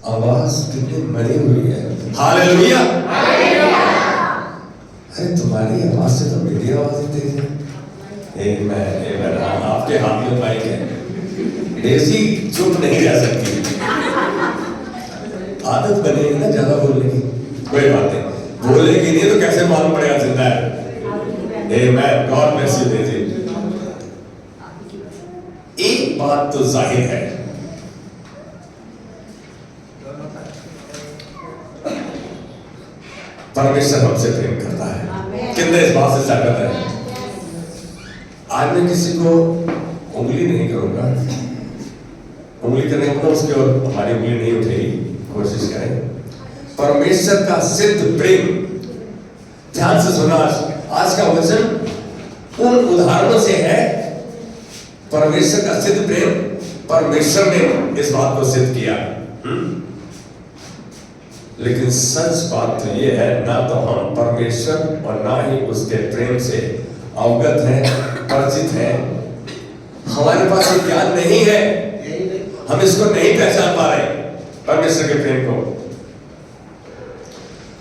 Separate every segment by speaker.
Speaker 1: आवाज कितनी मरी हुई है। हालेलुया। अरे तुम्हारी आवाज से तो मेरी आवाज ही तेज है। आमेन। आपके हाथ में माइक है। डेज़ी चुप नहीं रह सकती, आदत बनेगी ना ज्यादा बोलने की। कोई बात नहीं, बोलेगी नहीं तो कैसे मालूम पड़ेगा जिंदा है। Amen. God bless you Daisy. एक बात तो जाहिर है, परमेश्वर हमसे प्रेम करता है। कितने इस बात से सहमत है? आज मैं किसी को उंगली नहीं करूंगा, उंगली करने का मतलब उसके और हमारी उंगली नहीं उठेगी, कोशिश करें। परमेश्वर का सिद्ध प्रेम, ध्यान से सुना। आज का वचन उन उदाहरणों से है। परमेश्वर का सिद्ध प्रेम, परमेश्वर ने इस बात को सिद्ध किया। लेकिन सच बात तो ये है, ना तो हम परमेश्वर और ना ही उसके प्रेम से अवगत हैं, परिचित हैं। हमारे पास ये ज्ञान नहीं है, हम इसको नहीं पहचान पा रहे परमेश्वर के प्रेम को।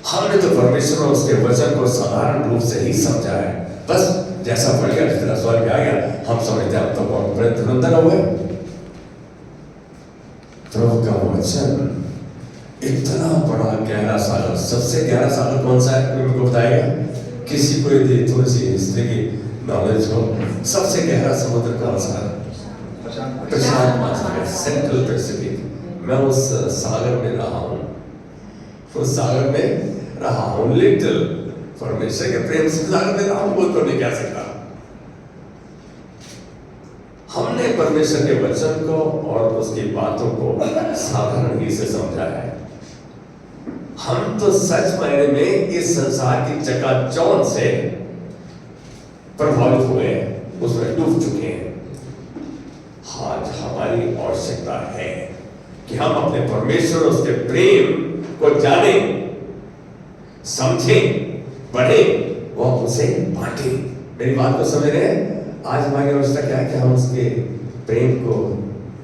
Speaker 1: हमने तो परमेश्वर और उसके वचन को साधारण रूप से ही समझा है। बस जैसा पढ़ गया, जितना स्वर्ग आ गया, हम समझते हैं। तो बहुत बड़े तुरंत हुए। प्रभु का वचन इतना बड़ा गहरा सागर, सबसे गहरा सागर कौन सा है? कोई मुझको बताएगा? किसी को यदि थोड़ी सी हिस्ट्री की नॉलेज हो, सबसे गहरा समुद्र कौन सा है? प्रशांत महासागर, सेंट्रल पैसिफिक। मैं उस सागर में रहा हूं, उस सागर में रहा हूं। लिटिल परमेश्वर के प्रेम से सागर में रहा हूं, वो तो नहीं कह सकता। हमने परमेश्वर के वचन को और उसकी बातों को साधारण ही से समझा है। हम तो सच मायने में इस संसार की चकाचौंध से प्रभावित हुए हैं, उसमें डूब चुके हैं। आज हमारी आवश्यकता है कि हम अपने परमेश्वर और उसके प्रेम को जाने, समझें, पढ़ें, वो उसे बांटे। मेरी बात को समझ रहे हैं? आज हमारी आवश्यकता क्या है कि हम उसके प्रेम को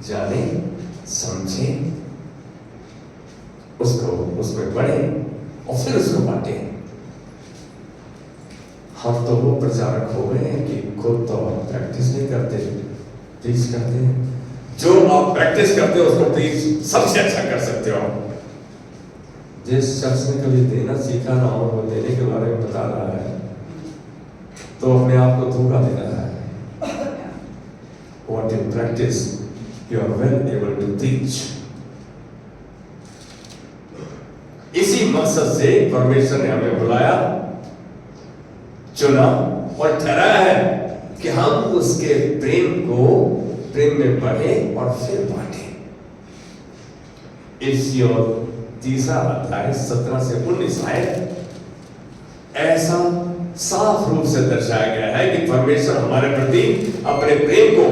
Speaker 1: जाने, समझें, उसको उसमें पढ़ें और फिर उसको बांटें। हम तो वो प्रचारक हो गए हैं कि खुद तो प्रैक्टिस नहीं करते, प्रीच करते हैं। जो आप प्रैक्टिस करते हो उसको प्रीच सबसे अच्छा कर सकते हो। जिस शख्स ने कभी देना सीखा ना हो, वो देने के बारे में बता रहा है तो अपने आप को धोखा दे रहा है। What in practice you are well able to teach. इसी मकसद से परमेश्वर ने हमें बुलाया, चुना और ठहराया है कि हम उसके प्रेम को प्रेम में पढ़ें और फिर बांटें। इसी और तीसरा अध्याय 17 से 19 आयत ऐसा साफ रूप से दर्शाया गया है कि परमेश्वर हमारे प्रति अपने प्रेम को,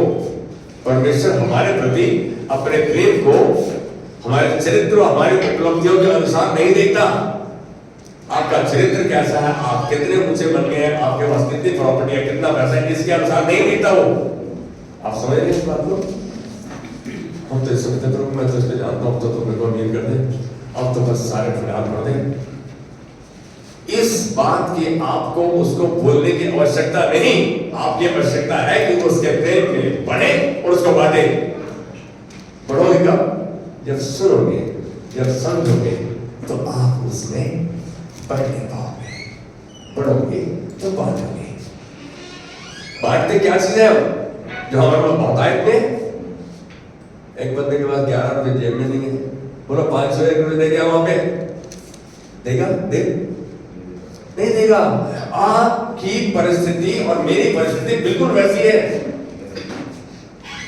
Speaker 1: परमेश्वर हमारे प्रति अपने प्रेम को हमारे चरित्र, हमारी उपलब्धियों के अनुसार नहीं देखता। आपका चरित्र कैसा है, आप कितने ऊंचे बन गए हैं, आपके पास कितनी प्रॉपर्टी है, कितना पैसा है, इसके अनुसार नहीं देखता वो। आप समझ रहे इस बात को? हम तो इस समझते प्रभु मैं तो इसको जानता हूं, तो मेरे को अमीर कर दे, अब तो बस सारे फरियाद कर दे। इस बात की आपको उसको बोलने की आवश्यकता नहीं। आपकी आवश्यकता है कि वो उसके प्रेम में बढ़े और उसको बांटे। बढ़ोगे कब? जब सुनोगे, जब समझोगे तो आप उसमें बढ़ने पाओगे। बढ़ोगे तो बांटोगे। बांटते क्या चीज है जो हमारे पास बहुत आए थे? एक बंदे के पास 11 रुपए जेब में नहीं है, बोलो 501 रुपए दे गया, वहां पे देगा? दे नहीं देगा। आपकी परिस्थिति और मेरी परिस्थिति बिल्कुल वैसी है।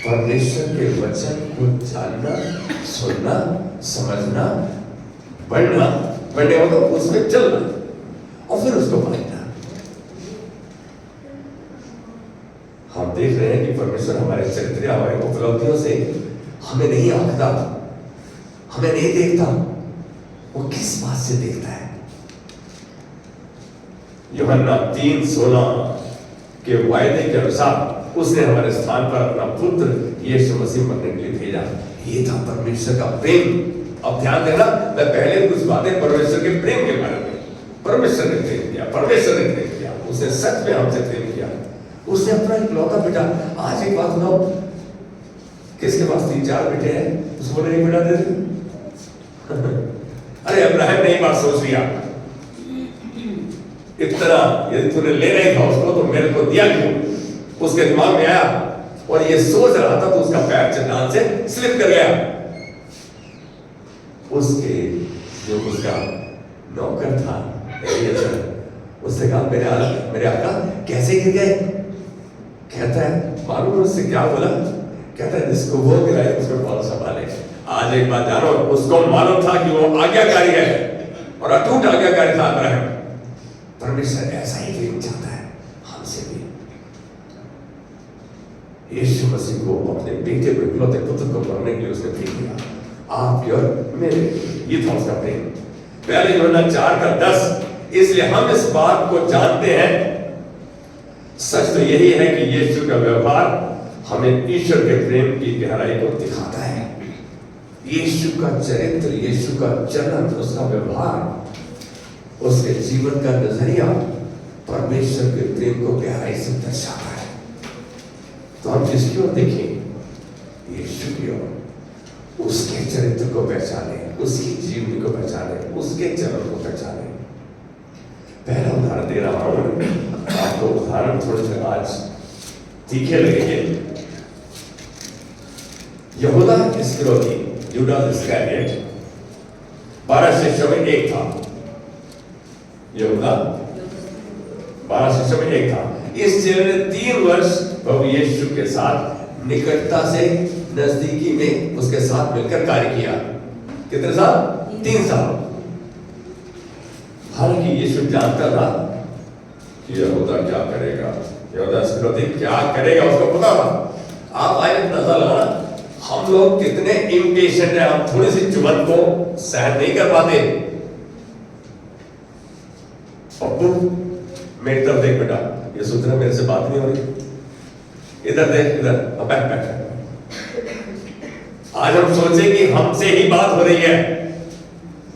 Speaker 1: परमेश्वर के वचन को जानना, सुनना, समझना, पढ़ना, पढ़ने हो तो उसमें चलना और फिर उसको बांटना। हम देख रहे हैं कि परमेश्वर हमारे चरित्र, हमारे उपलब्धियों से हमें नहीं आंकता, हमें नहीं देखता। वो किस बात से देखता है? यूहन्ना 3:16 के वायदे के अनुसार उसने हमारे स्थान पर अपना पुत्र यीशु मसीह मरने के लिए भेजा। ये था परमेश्वर का प्रेम अब ध्यान देना, मैं पहले कुछ बातें परमेश्वर के प्रेम के बारे में, परमेश्वर ने प्रेम किया, परमेश्वर ने प्रेम किया, उसने सच में हमसे प्रेम किया, उसने अपना इकलौता बेटा। आज एक बात सुनाओ, किसके पास 3-4 बेटे हैं, उसको बोले एक बेटा दे दे। अरे अब्राहम ने एक बार सोच लिया, इतना यदि तूने लेना ही था उसको तो मेरे को दिया क्यों? उसके दिमाग में आया और ये सोच रहा था तो उसका पैर चट्टान से स्लिप कर गया। उसके जो उसका नौकर था उससे कहा मेरे आका कैसे गिर गए? कहता है मालूम उससे क्या बोला? कहता है जिसको वो गिराए उसको कौन संभाले। आज एक बात जानो, उसको मालूम था कि वो आज्ञाकारी है और अटूट आज्ञाकारी था अब्राहम। परमेश्वर ऐसा ही प्रेम चाहता है हमसे भी। यीशु मसीह को अपने बेटे को, इकलौते पुत्र को मरने के लिए उसने प्रेम किया। आप और मेरे, ये था उसका प्रेम। पहले यूहन्ना 4:10, इसलिए हम इस बात को जानते हैं, सच तो यही है कि यीशु का व्यवहार हमें ईश्वर के प्रेम की गहराई को दिखाता है। यीशु का चरित्र, यीशु का चलन, उसका व्यवहार, उसके जीवन का नजरिया परमेश्वर के प्रेम को गहराई से दर्शाता है। तो हम जिसकी ओर देखें, यीशु की ओर, उसके चरित्र को पहचाने, उसकी जीवनी को पहचाने, उसके चरण को पहचाने। पहला उदाहरण दे रहा हूं आपको। उदाहरण थोड़े से आज तीखे लगेंगे। यहूदा इस्करियोती, यूदास इस्करियोट 12 शिष्यों में एक था। यहूदा 12 शिष्यों में एक था। इस चेले ने 3 वर्ष प्रभु यीशु के साथ निकटता से, नजदीकी में उसके साथ मिलकर कार्य किया। कितने साल? 3 साल। हालांकि यीशु जानता था कि यहूदा क्या करेगा, यहूदा इस्करियोती क्या करेगा, उसको पता था। आप आए अंदाजा लगाना, हम लोग कितने इम्पेशेंट हैं, हम थोड़ी सी चुभन को सहन नहीं कर पाते। पप्पू मेरी तरफ देख बेटा, ये सोच रहा मेरे से बात नहीं हो रही, इधर देख, इधर बैठ बैठ। आज हम सोचे कि हमसे ही बात हो रही है।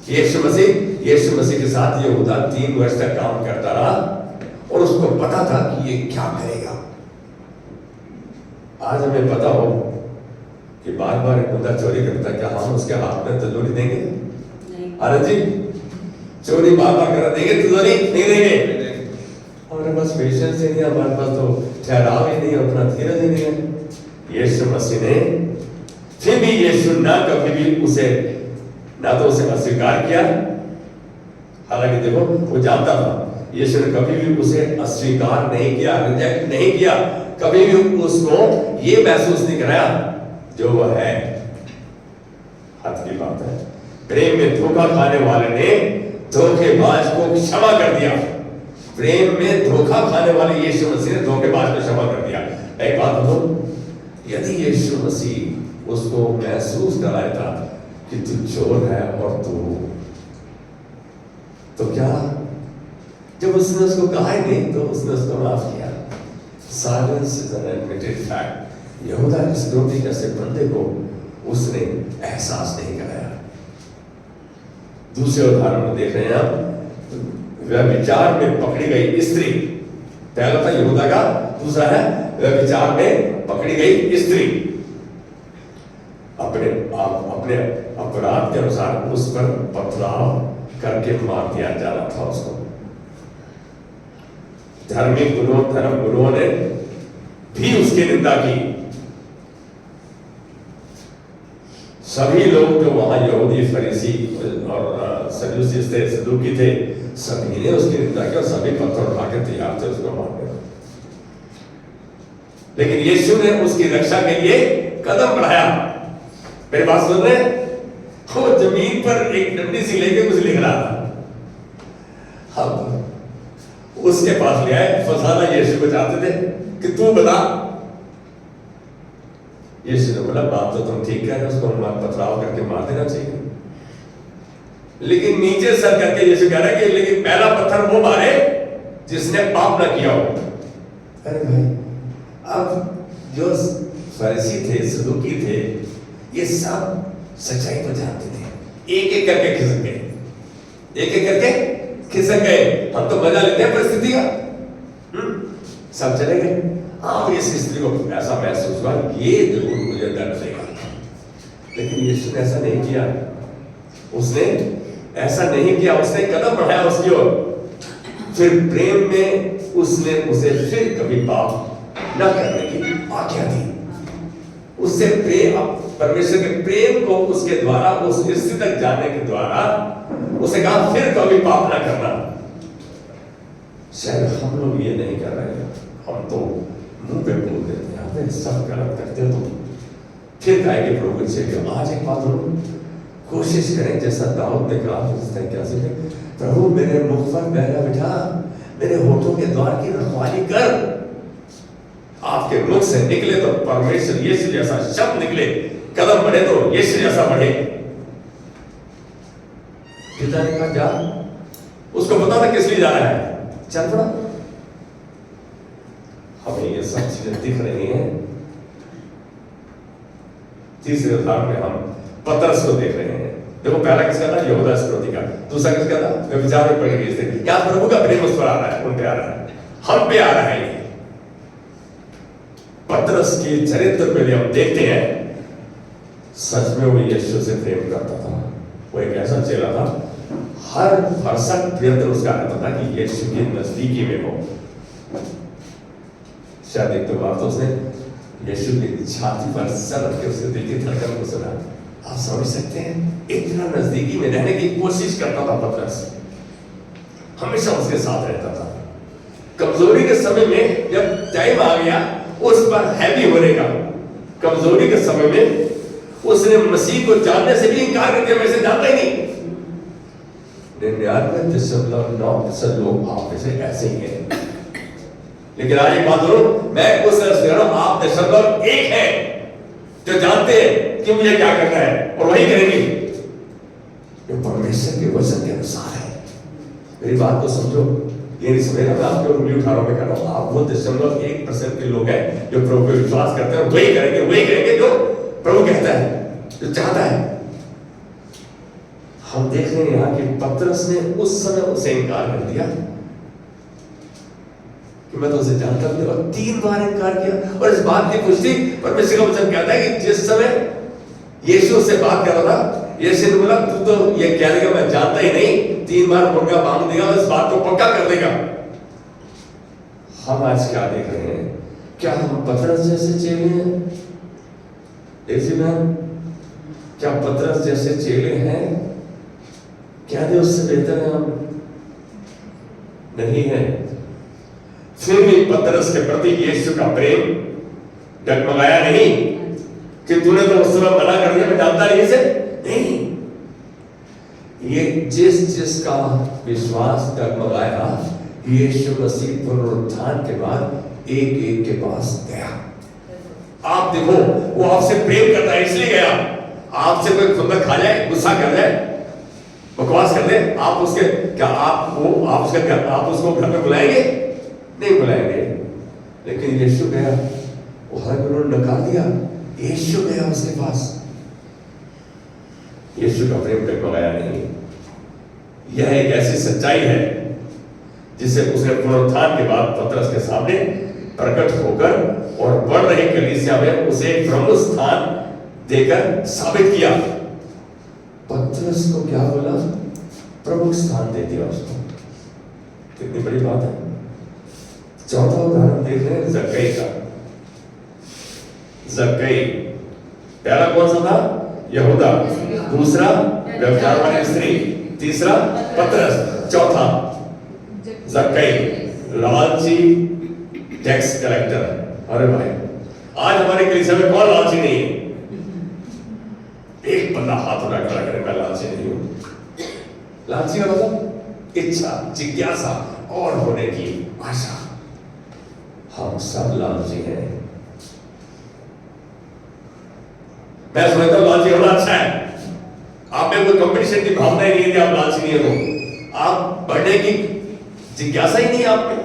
Speaker 1: यीशु मसीह के साथ यहूदा 3 वर्ष तक काम करता रहा और उसको पता था कि ये क्या करेगा। आज हमें पता हो कि बार बार यहूदा चोरी करता, क्या हम उसके हाथ में तिजोरी देंगे? आनंद जी, चोरी बार बार कर देंगे, तिजोरी नहीं देंगे। हमारे पास पेशेंस ही नहीं, हमारे पास तो ठहराव ही नहीं, अपना धीरज ही नहीं है। यीशु मसीह ने फिर भी, यीशु ना कभी भी उसे, ना तो उसे अस्वीकार किया। हालांकि देखो वो जानता था, यीशु ने कभी भी उसे अस्वीकार नहीं किया, रिजेक्ट नहीं किया, कभी भी उसको ये महसूस नहीं कराया जो वह है। हद की बात है। प्रेम में धोखा खाने वाले ने धोखेबाज को क्षमा कर दिया। प्रेम में धोखा खाने वाले यीशु मसीह ने धोखेबाज को क्षमा कर दिया। एक बात बोलो, यदि यीशु मसीह उसको महसूस कराया था कि तू चोर है और तू, तो क्या, जब उसने उसको कहा ही नहीं तो उसने उसको माफ किया। Silence is an admitted fact. यहूदा इस्करियोती जैसे बंदे को उसने एहसास नहीं कराया। दूसरे उदाहरण में देख रहे हैं आप, व्यभिचार में पकड़ी गई स्त्री। पहला था यहूदा का, दूसरा है व्यभिचार में पकड़ी गई स्त्री। अपने अपराध के अनुसार उस पर पथराव करके मार दिया जाना था उसको। धर्म गुरुओं ने भी उसकी निंदा की। सभी लोग जो वहां यहूदी, फरीसी और सदूकी थे, सभी ने उसकी निंदा की और सभी पत्थर उठा के तैयार थे उसको मारने। लेकिन यीशु ने उसकी रक्षा के लिए कदम बढ़ाया। मेरी बात सुन रहे? वो जमीन पर एक डंडी सी लेके कुछ लिख रहा था। अब उसके पास ले आए, फसाना यीशु को चाहते थे कि तू बता। यीशु ने बोला, बात तो तुम ठीक कह रहे हो, उसको पथराव करके मार देना चाहिए। लेकिन नीचे सर करके यीशु कह रहा है कि लेकिन पहला पत्थर वो मारे जिसने पाप ना किया हो। अरे भाई, अब जो फरीसी थे, सदूकी थे, ये सब सच्चाई को जानते थे, एक एक करके खिसक गए, एक एक करके खिसक गए। हम तो मजा लेते हैं परिस्थिति का। सब चले गए। अब इस स्त्री को ऐसा महसूस हुआ, ये जरूर मुझे डर देगा, लेकिन यीशु ने ऐसा नहीं किया। उसने ऐसा नहीं किया, उसने कदम बढ़ाया उसकी ओर। फिर प्रेम में उसने उसे फिर कभी पाप न करने की आज्ञा दी। उससे प्रेम, परमेश्वर के प्रेम को उसके द्वारा, उस स्थिति तक जाने के द्वारा उसे कहा फिर कभी पाप ना करना। शायद हम लोग ये नहीं कर रहे हैं, हम तो मुंह पे बोल देते हैं, अबे सब गलत करते हो तुम। फिर कहे कि प्रभु से आज एक बात बोलो, कोशिश करें जैसा दाऊद ने कहा उस तरीके से, प्रभु मेरे मुख पर पहरा बिठा, मेरे होठों के द्वार की रखवाली कर। आपके मुख से निकले तो परमेश्वर यीशु जैसा शब्द निकले, कदम बढ़े तो यीशु जैसा बढ़े। पिता ने कहा जा, उसको पता था किस लिए जा रहा है, चल पड़ा। हमें ये सब चीजें दिख रही हैं। तीसरे उदाहरण में हम पतरस को देख रहे हैं। देखो पहला किसका था, यहूदा इस्करियोती का। दूसरा किसका था, व्यभिचार में पड़ गई स्त्री। क्या प्रभु का प्रेम उस पर आ रहा है, उन पे आ रहा है, हम पे आ रहा है। पतरस के चरित्र पे हम देखते हैं, सच में वो यीशु से प्रेम करता था। वो एक ऐसा चेला था, हर भरसक प्रयत्न उसका रहता था कि यीशु की नजदीकी में हो। शायद एक तो बार तो उसने यीशु की छाती पर सर रख के उसके दिल की धड़कन को सुना। आप समझ सकते हैं, इतना नजदीकी में रहने की कोशिश करता था पतरस, हमेशा उसके साथ रहता था। कमजोरी के समय में जब टाइम आ गया उस पर हैवी होने का, कमजोरी के समय में उसने मसीह को जानने से भी इनकार कर दिया, मैं इसे जानता ही नहीं। 99.9% लोग आप में से ऐसे ही हैं। लेकिन आज एक बात बोलो, मैं उस तरह से कह रहा हूं, आप 0.1 है जो जानते हैं कि मुझे क्या करना है और वही करेंगे जो परमेश्वर के वचन के अनुसार है। मेरी बात को समझो, ये नहीं समझना मैं आपके उंगली उठा रहा हूं, मैं कह रहा हूं आप वो 0.1% के लोग हैं जो प्रभु पे विश्वास करते हैं और वही करेंगे जो प्रभु कहता है, जो चाहता है। हम देख रहे हैं यहाँ कि पतरस ने उस समय उसे इनकार कर दिया कि मैं तो उसे जानता भी, और 3 बार इनकार किया। और इस बात की पुष्टि परमेश्वर का वचन कहता है कि जिस समय यीशु से बात कर रहा था, यीशु ने बोला तू तो ये कह देगा मैं जानता ही नहीं, 3 बार मुर्गा मांग देगा, इस बात को पक्का कर देगा। हम आज क्या देख रहे हैं, क्या हम पतरस जैसे चेले हैं? क्या पतरस जैसे चेले हैं? क्या दे उससे बेहतर है हम? नहीं है। फिर भी पतरस के प्रति यीशु का प्रेम डगमगाया नहीं कि तूने तो उस समय मना कर दिया, मैं जानता नहीं इसे। नहीं, ये जिसका विश्वास डगमगाया, यीशु मसीह पुनरुत्थान के बाद एक एक के पास गया। आप देखो, वो आपसे प्रेम करता है इसलिए गया। आपसे कोई बंदा खा जाए, गुस्सा कर जाए, बकवास कर दे, आप उसके क्या आप उसको घर में बुलाएंगे? नहीं बुलाएंगे। लेकिन यीशु गया, वो हर उन्होंने नकार दिया, यीशु गया उसके पास। यीशु का प्रेम डगमगाया नहीं। यह एक ऐसी सच्चाई है जिसे उसने पुनरुत्थान के बाद पतरस के सामने प्रकट होकर और बढ़ रही कलीसिया में उसे प्रमुख स्थान देकर साबित किया। पतरस को क्या बोला? प्रमुख स्थान दे दिया उसको। कितनी बड़ी बात है। चौथा उदाहरण देख रहे हैं जक्कई का। जक्कई पहला कौन सा था? यहूदा, दूसरा व्यभिचार वाली स्त्री, तीसरा पतरस, चौथा जक्कई, लालची टैक्स कलेक्टर। अरे भाई, आज हमारे कलीसिया में कौन लालची नहीं है? एक बंदा हाथ उठा खड़ा करे, मैं लालची नहीं हूं। लालची का मतलब इच्छा, जिज्ञासा और होने की आशा। हम सब लालची हैं। मैं समझता हूं लालची होना अच्छा है। आप में कोई कंपटीशन की भावना ही नहीं है कि आप लालची नहीं हो, आप बढ़ने की जिज्ञासा ही नहीं है आप में।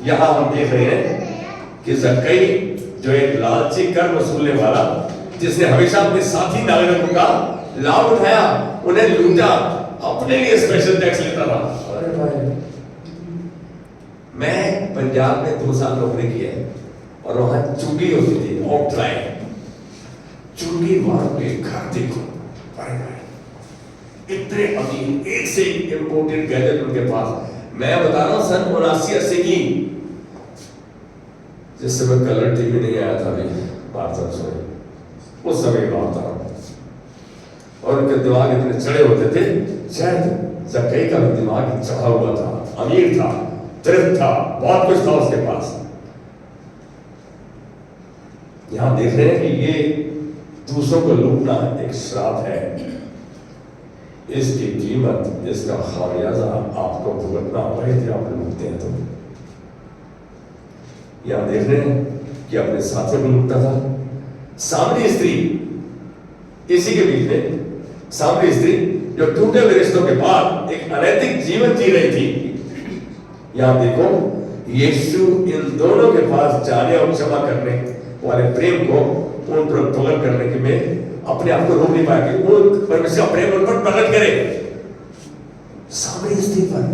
Speaker 1: यहां हम देख रहे हैं कि जक्कई जो एक लालची कर वसूलने वाला, जिसने हमेशा अपने साथी नागरिकों का लाभ उठाया, उन्हें लूटा, अपने लिए स्पेशल टैक्स लेता था। अरे भाई, मैं पंजाब में 2 साल नौकरी की है और वहां चुंगी होती थी, आउटलाइन चुंगी मार के घर देखो। अरे भाई, इतने अमीर, एक से एक इंपोर्टेड गैजेट उनके पास। मैं बता रहा हूं सन 79-80 की, जिस समय कलर टीवी नहीं आया था अभी भारत में, उस समय की बात था। और उनके दिमाग इतने चढ़े होते थे, शायद जक्कई का भी दिमाग चढ़ा हुआ था, अमीर था, तृप्त था, बहुत कुछ था उसके पास। यहां देख रहे हैं कि ये दूसरों को लूटना एक श्राप है। इसकी कीमत, इसका खामियाजा आपको भुगतना पड़े थे, आप लूटते हैं तो। यहां देख रहे हैं कि अपने साथियों को लूटता था। सामरी स्त्री, इसी के बीच में सामरी स्त्री जो टूटे हुए रिश्तों के बाद एक अनैतिक जीवन जी रही थी। यहां देखो, यीशु इन दोनों के पास जाने और क्षमा करने वाले प्रेम को उन पर प्रकट करने के में अपने आप को रोक नहीं पाया कि वो परमेश्वर का प्रेम उन पर प्रकट करे। सामरी स्त्री पर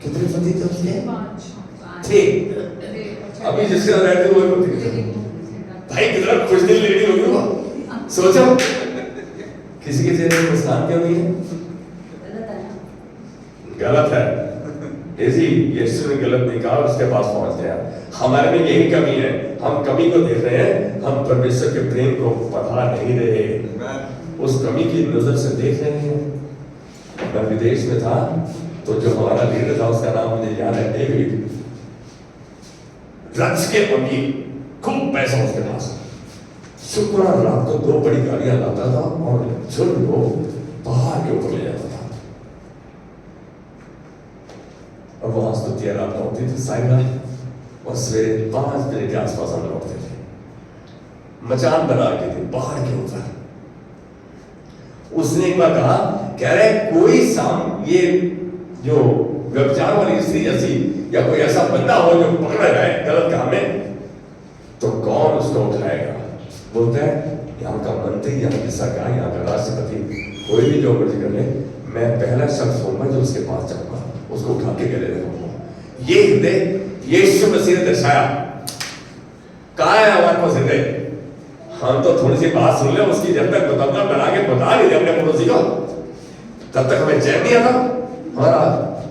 Speaker 1: कितने पति थे उसके? 5 थे। अभी जिसके साथ रहते वो पति भाई, कितना खुश दिल लेडी होगी वो। सोचो, किसी के चेहरे पर मुस्कान क्यों नहीं है? गलत है। यही यीशु ने गलत नहीं कहा, उसके पास पहुंच गया। हमारे में यही कमी है, हम कमी को देख रहे हैं, हम परमेश्वर के प्रेम को पता नहीं रहे, उस कमी की नजर से देख रहे हैं। मैं विदेश में था तो जो हमारा लीडर था, उसका नाम मुझे याद है, डेविड। रच के अमीर, खूब पैसा उसके पास, शुक्रवार रात को 2 बड़ी गाड़ियां लाता था और झुंड को पहाड़ के ऊपर ले जाता था। और वहां स्तुति आराधना होती थी साइड में, और सवेरे 5 बजे के आसपास हम लौटते थे। मचान बना के थे पहाड़ के ऊपर। उसने एक बार कहा, कह रहे कोई ये जो व्यभिचार वाली स्त्री जैसी या कोई ऐसा बंदा हो जो पकड़ा जाए गलत काम में, तो कौन उसको उठाएगा? बोलता है, यहाँ का मंत्री, यहाँ की सरकार, यहाँ का राष्ट्रपति, कोई भी जो मर्जी कर ले, मैं पहला शख्स होऊंगा जो उसके पास जाऊंगा, उसको उठा के गले लगाऊंगा। ये हृदय यीशु मसीह ने दर्शाया। कहा है हमारे पास हृदय? हम तो थोड़ी सी बात सुन ले उसकी, जब तक बताऊंगा बना के बता नहीं दे अपने पड़ोसी को, तब तक हमें चैन नहीं आता, हमारा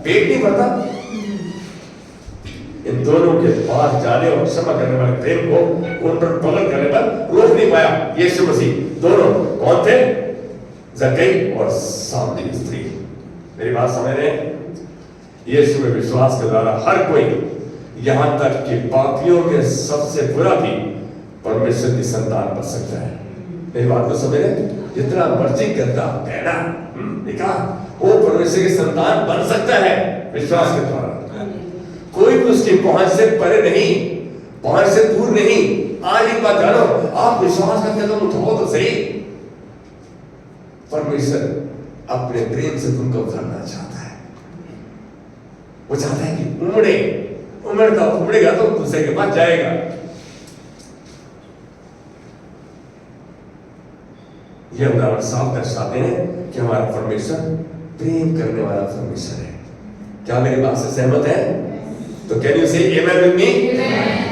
Speaker 1: पेट नहीं भरता। इन दोनों के पास जाने और क्षमा करने वाले प्रेम को उन पर प्रकट करने पर रोक नहीं पाया यीशु मसीह। दोनों कौन थे? जक्कई और सामरी स्त्री। मेरी बात समझ रहे हैं? यीशु में विश्वास के द्वारा हर कोई, यहां तक कि पापियों में सबसे बुरा भी परमेश्वर की संतान बन सकता है। मेरी बात को समझ रहे? जितना मर्जी करता कहना देखा, वो परमेश्वर की संतान बन सकता है विश्वास के द्वारा। कोई भी उसकी पहुंच से परे नहीं, पहुंच से दूर नहीं। आज एक बात जानो, आप विश्वास का कदम उठाओ तो सही, परमेश्वर अपने प्रेम से तुमको भरना चाहता है। वो चाहता है कि उमड़ेगा तो दूसरे के पास जाएगा। ये उदाहरण साफ दर्शाते हैं कि हमारा परमेश्वर प्रेम करने वाला परमेश्वर है। क्या मेरी बात से सहमत है? तो कैन यू से आमेन विद मी?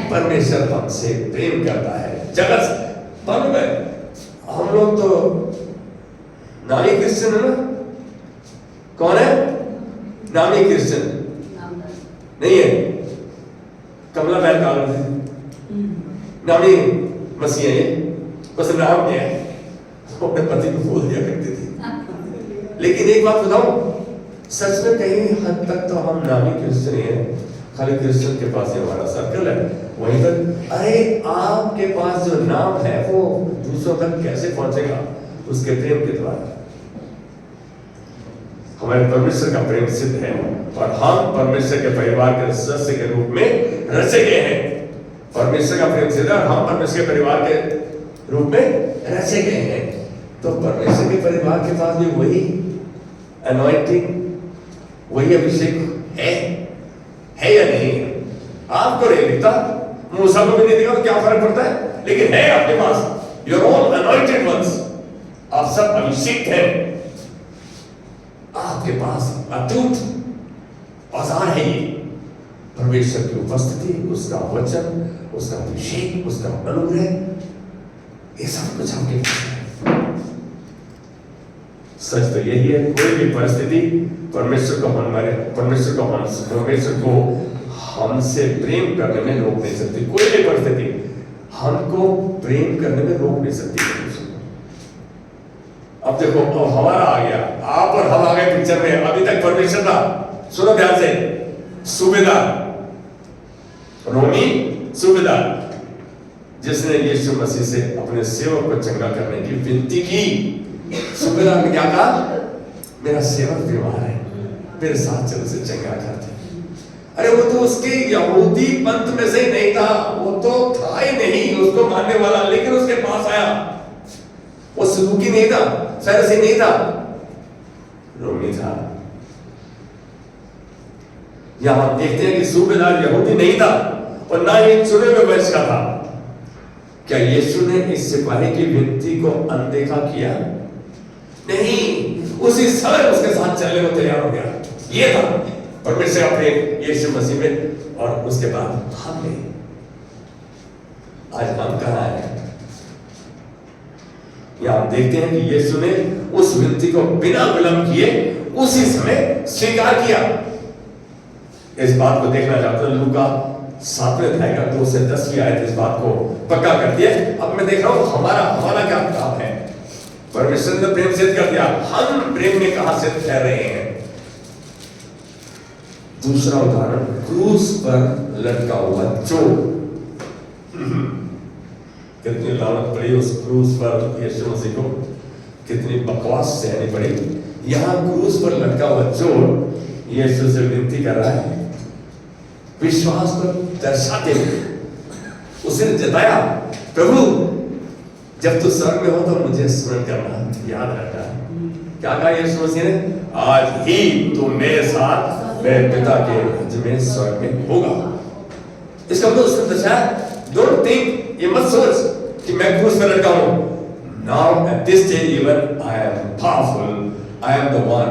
Speaker 1: परमेश्वर हमसे प्रेम करता है। जगत पर हम लोग तो नामी क्रिश्चियन है ना? कौन है नामी क्रिश्चियन? नहीं है, कमला बहन का नामी मसीह है, बस नाम क्या है, अपने पति को बोल दिया करती थी। लेकिन एक बात बताऊं, सच में कहीं हद तक तो हम नामी क्रिश्चियन हैं। खाली क्रिश्चियन के पास ही हमारा सर्कल है, वहीं तक। अरे आपके पास जो नाम है वो दूसरों तक कैसे पहुंचेगा? उसके प्रेम के द्वारा। हमारे परमेश्वर का प्रेम सिद्ध है और हम परमेश्वर के परिवार के सदस्य के रूप में रचे गए हैं। परमेश्वर का प्रेम सिद्ध है और हम परमेश्वर के परिवार के रूप में रचे गए हैं। तो परमेश्वर के परिवार के पास भी वही अनॉइंटिंग, वही अभिषेक है या नहीं है? आपको नहीं दिखता, मूसा को भी नहीं दिखा, तो क्या फर्क पड़ता है? लेकिन है आपके पास। You're all anointed ones. आप सब अभिषेक हैं, आपके पास अटूट औजार है ये परमेश्वर की उपस्थिति, उसका वचन, उसका अभिषेक, उसका अनुग्रह, ये सब कुछ आपके पास है। सच तो यही है, कोई भी परिस्थिति परमेश्वर को हमसे प्रेम करने में रोक नहीं सकती। कोई भी परिस्थिति हमको प्रेम करने में रोक नहीं सकती। अब देखो, अब हमारा आ गया, आप और हम आ गए पिक्चर में। अभी तक परमेश्वर था, सुनो ध्यान से, सूबेदार, रोमी सूबेदार, जिसने यीशु मसीह से अपने सेवक को चंगा करने की विनती की। सूबेदार ने क्या कहा? मेरा सेवक बीमार है, मेरे साथ चल, उसे चंगा करते। अरे वो तो उसके यहूदी पंथ में से ही नहीं था, वो तो था ही नहीं उसको मानने वाला, लेकिन उसके पास आया। वो सदूकी नहीं था, फरीसी नहीं था, रोमी था। यहां हम देखते हैं कि सूबेदार यहूदी नहीं था और ना ही चुने हुए वंश का था। क्या यीशु ने इस सिपाही की विनती को अनदेखा किया? नहीं, उसी समय उसके साथ चलने को तैयार हो गया। ये था परमेश्वर का प्रेम यीशु मसीह में। और उसके बाद हमने, आज हम कहां हैं? यहां हम देखते हैं कि यीशु ने उस विनती को बिना विलंब किए उसी समय स्वीकार किया। इस बात को देखना चाहते हैं, लूका 7वें अध्याय का 2 से 10 की आयत इस बात को पक्का करती है। अब मैं देख रहा हूं हमारा क्या काम है। परमेश्वर ने प्रेम सिद्ध कर दिया, हम प्रेम में कहां सिद्ध कर रहे हैं? दूसरा उदाहरण, क्रूस पर लटका हुआ चोर। कितनी लानत पड़ी उस क्रूस पर यीशु मसीह को, कितनी बकवास सहनी पड़ी। यहां क्रूस पर लटका हुआ चोर यीशु से विनती कर रहा है, विश्वास को दर्शाते हुए उसने जताया, प्रभु जब तू स्वर्ग में हो तो मुझे स्मरण करना, याद रखना। क्या कहा यीशु मसीह ने? आज ही तू मेरे साथ मेरे पिता के राज्य में स्वर्ग में होगा। इसका मतलब उसने दर्शाया, डोंट थिंक, ये मत सोच कि मैं क्रूस पर लटका हूं। Now at this stage even I am powerful, I am the one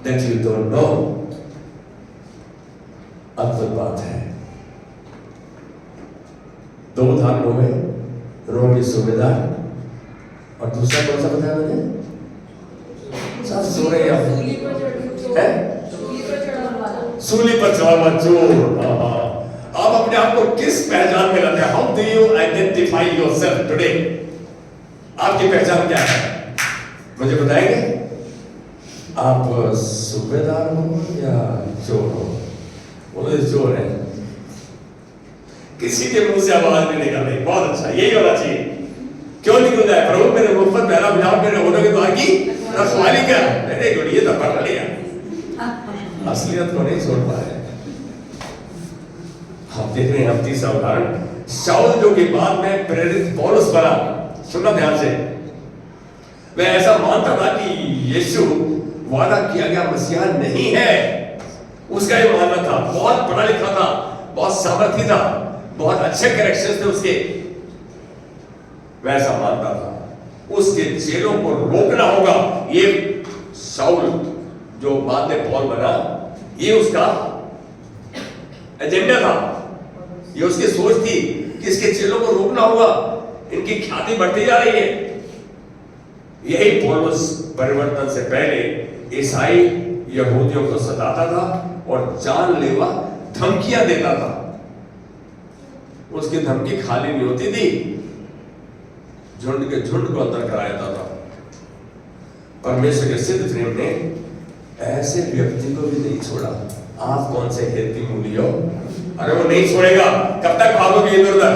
Speaker 1: that you don't know. अद्भुत बात है। दो उदाहरण हो गए, रोमी सूबेदार और दूसरा कौन सा बताया मैंने? सब सो रहे हैं, सूली पर चढ़ा हुआ चोर। आप अपने आप को किस पहचान में लाते हैं? How do you identify yourself today? आपकी पहचान क्या है? मुझे बताएंगे? आप सूबेदार हो या चोर हो? बोले चोर है। किसी के मुंह से आवाज नहीं निकल रही। बहुत अच्छा, यही होना चाहिए। क्यों निकल रहा है? प्रभु मेरे मुंह पर पहला बजाओ, मेरे होने के द्वार की रखवाली कर। वेरी गुड, ये तो पढ़ लिया। असलियत को नहीं छोड़ पाए। हम देख रहे हैं, हम तीसरा उदाहरण, शाऊल जो कि बाद में प्रेरित पौलुस बना। सुनना ध्यान से। वह ऐसा मानता था कि यीशु वादा किया गया मसीहा नहीं है। उसका ये मानना था। बहुत पढ़ा लिखा था, बहुत सामर्थी था, बहुत अच्छे करेक्शंस थे उसके। वैसा मानता था। उसके चेलों को रोकना होगा। ये शाऊल जो बाद में पौल बना, ये उसका एजेंडा था, ये उसकी सोच थी कि इसके चेलों को रोकना होगा, इनकी ख्याति बढ़ती जा रही है। यही पौलुस परिवर्तन से पहले ईसाई यहूदियों को सताता था और जानलेवा धमकियां देता था। उसकी धमकी खाली नहीं होती थी, झुंड के झुंड को अंदर कराया जाता था। परमेश्वर के सिद्ध प्रेम ने ऐसे व्यक्ति को भी नहीं छोड़ा। आप कौन से हेती मूली हो? अरे वो नहीं छोड़ेगा। कब तक भागोगे इधर उधर?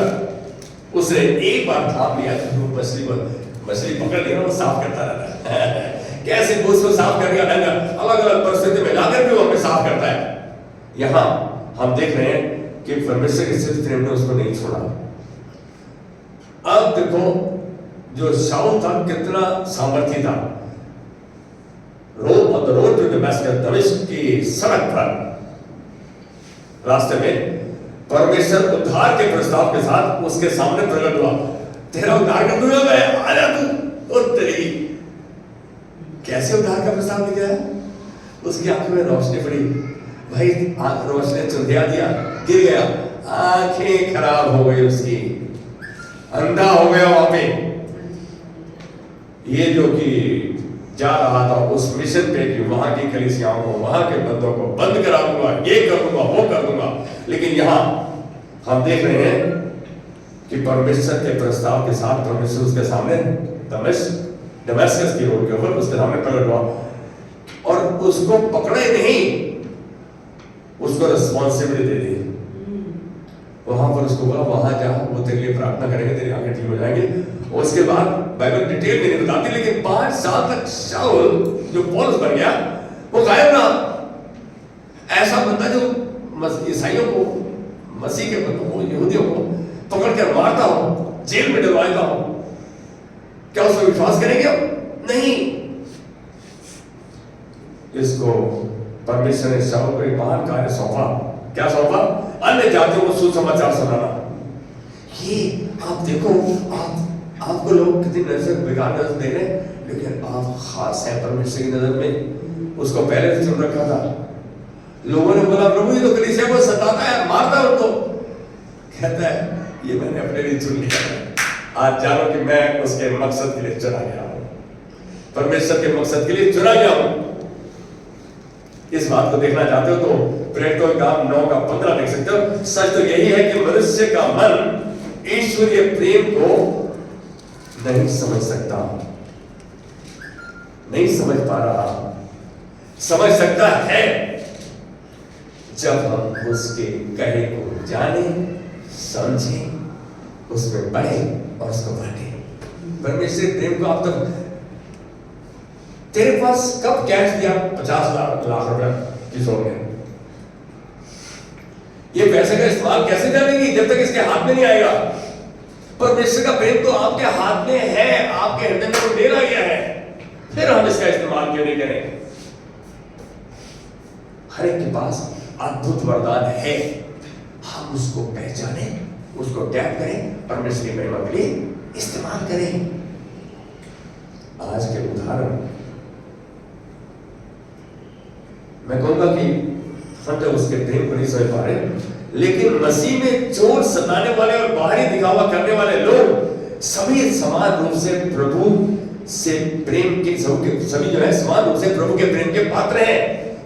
Speaker 1: उसने एक बार थाम लिया था, वो मछली पकड़ लिया, वो साफ करता रहता है। कैसे उसको साफ करने का ढंग अलग अलग परिस्थिति में लाकर भी वो हमें साफ करता है। यहां हम देख रहे हैं कि परमेश्वर के सिद्ध प्रेम ने उसको नहीं छोड़ा। अब देखो, जो शाऊल था कितना सामर्थी था। रोड टू दमिश्क, दमिश्क की सड़क पर रास्ते में परमेश्वर उद्धार के प्रस्ताव के साथ उसके सामने प्रकट हुआ। तेरा उद्धार कर दूंगा मैं, आजा तू। तेरी कैसे उद्धार का प्रस्ताव लेके आया? उसकी आंखों में रोशनी पड़ी भाई, आंख रोशनी चुंधिया दिया, गिर गया, आंखें खराब हो गई उसकी, अंधा हो गया वहां पे। ये जो कि जा रहा था उस मिशन पे कि वहां की कलीसियाओं को, वहां के बंदों को बंद करा दूंगा, ये कर दूंगा, वो कर दूंगा, लेकिन यहां हम देख रहे हैं कि परमेश्वर के प्रस्ताव के साथ परमेश्वर उसके सामने दमिश्क की रोड के ऊपर उसके सामने प्रकट हुआ और उसको पकड़े नहीं, उसको रिस्पॉन्सिबिलिटी दे दी। वहां पर उसको बोला वहां जा, वो तेरे लिए प्रार्थना करेंगे, तेरी आंखें ठीक हो जाएंगी। उसके बाद बाइबल डिटेल में नहीं बताती, लेकिन 5 साल तक शाऊल जो पौलुस बन गया वो गायब रहा। ऐसा बंदा जो ईसाइयों को, मसीह के बंदों को, यहूदियों को पकड़ कर मारता हो, जेल में डलवाता हो, क्या उस पर विश्वास करेंगे? नहीं। इसको परमेश्वर ने शाऊल को एक महान कार्य सौंपा। क्या सौंपा? अन्य जातियों को सुसमाचार सुनाना। ये आप देखो, आपको लोग कितनी नजर बेकार नजर दे रहे हैं, लेकिन आप खास हैं परमेश्वर की नजर में। उसको पहले से चुन रखा था। लोगों ने बोला प्रभु ये तो कलीसिया को सताता है, मारता है उनको। कहता है ये मैंने अपने लिए चुन लिया है, आज जानो कि मैं उसके मकसद के लिए चुना गया हूं, परमेश्वर के मकसद के लिए चुना गया हूं। इस बात को देखना चाहते हो तो प्रेरितों के काम 9:15 देख सकते हो। सच तो यही है कि मनुष्य का मन ईश्वरीय प्रेम को नहीं समझ सकता, नहीं समझ पा रहा। समझ सकता है जब हम उसके कहे को जाने, समझे, उसमें बढ़े और उसको बांटे। परमेश्वर प्रेम को आप तक, तेरे पास कब कैश दिया 50 लाख रुपए किशोर ने? ये पैसे का इस्तेमाल कैसे जानेगी जब तक इसके हाथ में नहीं आएगा? परमेश्वर का प्रेम तो आपके हाथ में है, आपके हृदय में वो डेरा गया है, फिर हम इसका इस्तेमाल क्यों नहीं करें? हर एक के पास अद्भुत वरदान है, हम उसको पहचाने, उसको टैप करें, परमेश्वर की महिमा के लिए इस्तेमाल करें। आज के उदाहरण मैं कहूंगा कि हम तो उसके प्रेम को नहीं समझ पा रहे, लेकिन मसीह में चोर, सताने वाले और बाहरी दिखावा करने वाले लोग सभी समान रूप से प्रभु से प्रेम के, सभी जो है समान रूप से प्रभु के प्रेम के पात्र हैं।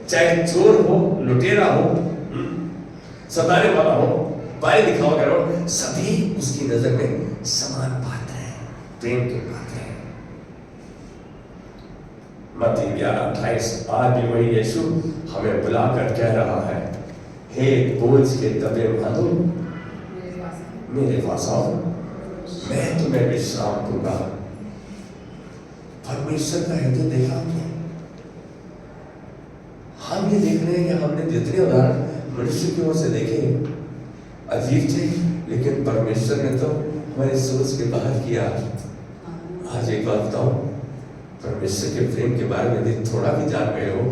Speaker 1: चाहे चोर हो, लुटेरा हो, सताने वाला हो, बाहरी दिखावा कर रहा हो, सभी उसकी नजर में समान पात्र हैं, प्रेम के पात्र हैं। मत्ती 11:28 आज भी वही यीशु हमें बुलाकर कह रहा है, हे बोझ के दबे मानो मेरे पास आओ, मैं तुम्हें विश्राम दूंगा। परमेश्वर का हृदय देखा आपने? हम ये देख रहे हैं कि हमने जितने उदाहरण मनुष्य की ओर से देखे अजीब थे, लेकिन परमेश्वर ने तो हमारी सोच के बाहर किया। आज एक बात बताओ, परमेश्वर के प्रेम के बारे में यदि थोड़ा भी जान गए हो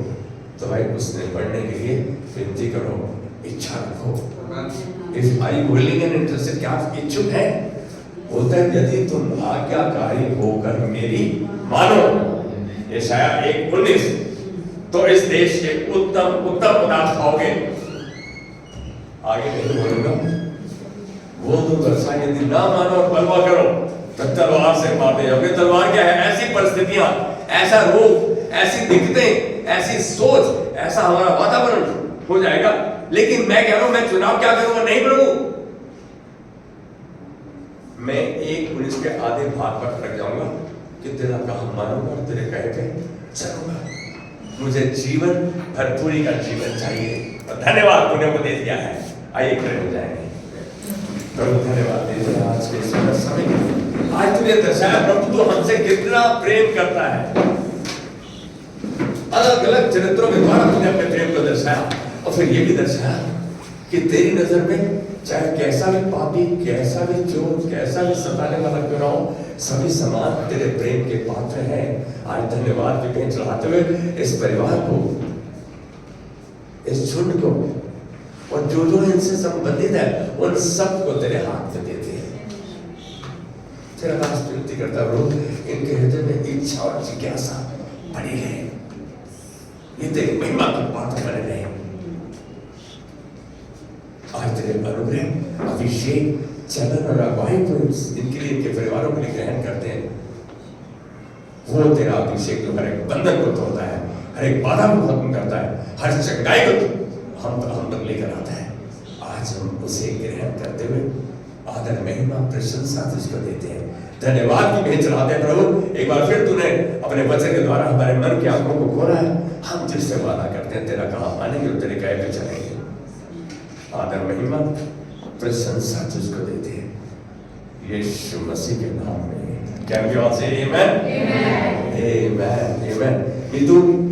Speaker 1: तो भाई उसने बढ़ने के लिए विनती करो, इच्छा रखो। If I willing and interested, क्या आप इच्छुक हैं? बोलता है यदि तुम आज्ञाकारी होकर मेरी मानो, यशाया 1:19, तो इस देश के उत्तम उत्तम पदार्थ खाओगे। आगे नहीं बोलूंगा, वो दूंगा। यदि ना मानो और बलवा करो तो तलवार से मार दे जाओगे। तलवार क्या है? ऐसी परिस्थितियां, ऐसा रोग, ऐसी दिक्कतें, ऐसी सोच, ऐसा हमारा वातावरण हो जाएगा। लेकिन मैं कह रहा हूं, मैं चुनाव क्या करूंगा? नहीं प्रभु, मैं 1:19 के आधे भाग पर अटक जाऊंगा कि तेरा काम मानूंगा और तेरे कहे पे चलूंगा। मुझे जीवन भरपूरी का जीवन चाहिए और धन्यवाद तूने को दे दिया है। आइए खड़े हो जाएंगे। प्रभु धन्यवाद दीजिए आज के समय के, आज तुझे दर्शाया प्रभु तू हमसे कितना प्रेम करता है। अलग अलग चरित्रों के द्वारा तुझे अपने प्रेम को दर्शाया और फिर ये भी दर्शाया कि तेरी नजर में चाहे कैसा भी पापी, कैसा भी चोर, कैसा भी सताने वाला क्यों ना हो, सभी समान तेरे प्रेम के पात्र हैं। आज धन्यवाद की भेंट चढ़ाते हुए इस परिवार को, इस झुंड को और जो जो इनसे संबंधित है उन सबको तेरे हाथ में देते हैं। तेरा दास विनती करता प्रभु, इनके हृदय में इच्छा और जिज्ञासा बड़ी रहे, ये तेरी महिमा की बात कर रहे हैं। आज तेरे अनुग्रह, अभिषेक, चलन और अगुवाई को इनके लिए, इनके परिवारों के लिए ग्रहण करते हैं। वो तेरा अभिषेक जो हर एक बंधन को तोड़ता है, हर एक बाधा को खत्म करता है, हर चंगाई को हम तक लेकर आता है। आज हम उसे ग्रहण करते हुए आदर, महिमा, प्रशंसा तुझको देते हैं, धन्यवाद की भेंट चढ़ाते हैं। प्रभु, एक बार फिर तूने अपने वचन के द्वारा हमारे मन की आंखों को खोला है। हम जिससे वादा करते हैं तेरा काम मानेंगे और तेरे कहे पे चलेंगे। आदर, महिमा, प्रशंसा तुझको देते हैं यीशु मसीह के नाम में। Can we all say amen? Amen. Amen. Amen.